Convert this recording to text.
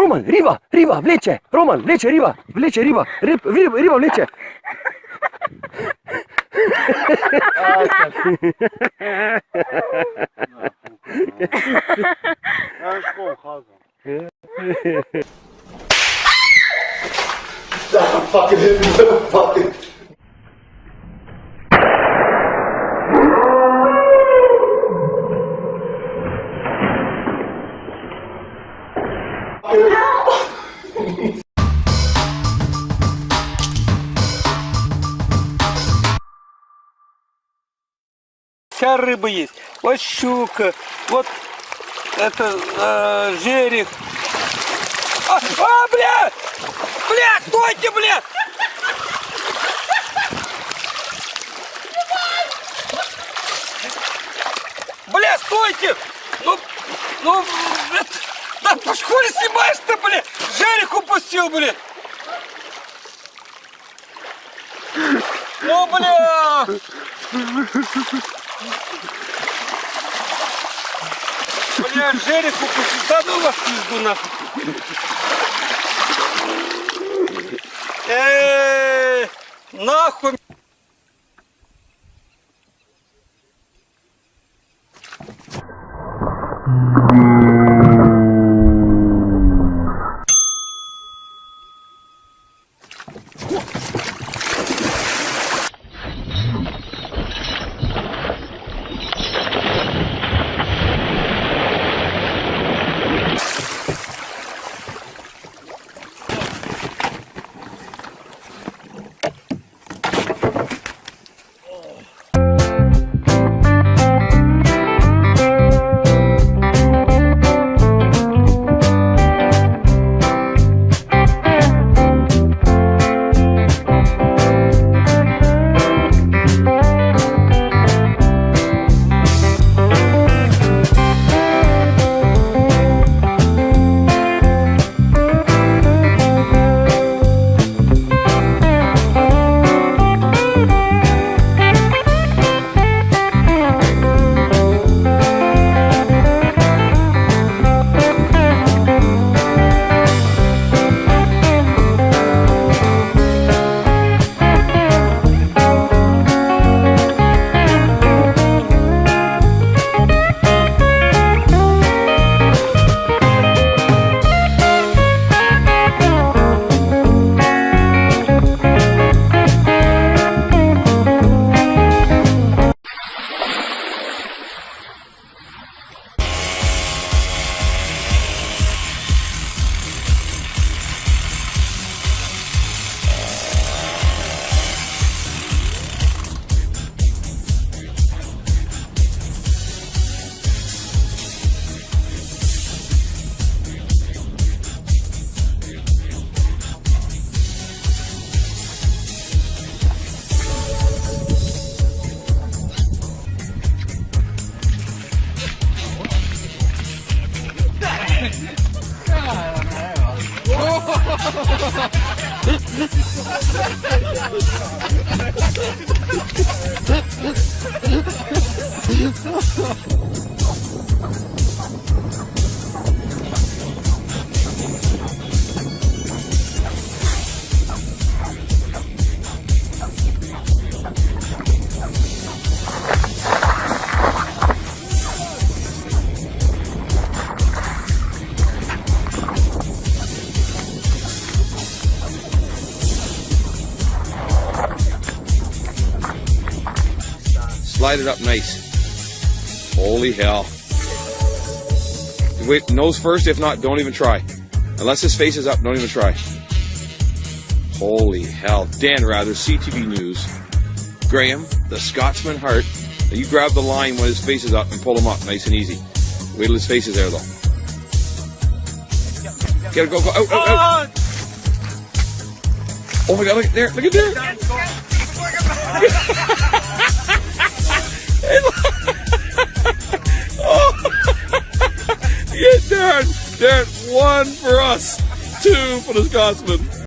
Роман, риба, влече. Роман, влече, риба, риба, влече. Fucking hit me with a fucking... Вся рыба есть. Вот щука, вот это жерех. Бля! Бля, стойте, бля! Бля, стойте! Ну, да по школе снимаешь ты, бля! Жерех упустил, бля! Ну, бля! Бля, жерех упустил, да ну вас пизду нахуй! Нахуй! Slide it up nice. Holy hell. Wait, nose first. If not, don't even try. Unless his face is up, don't even try. Holy hell. Dan Rather, CTV News. Graham, the Scotsman Hart. Now you grab the line when his face is up and pull him up nice and easy. Wait till his face is there though. Get it, go, out. Oh my god, look at there, Oh, yeah, Darren, 1 for us, 2 for the Scotsman.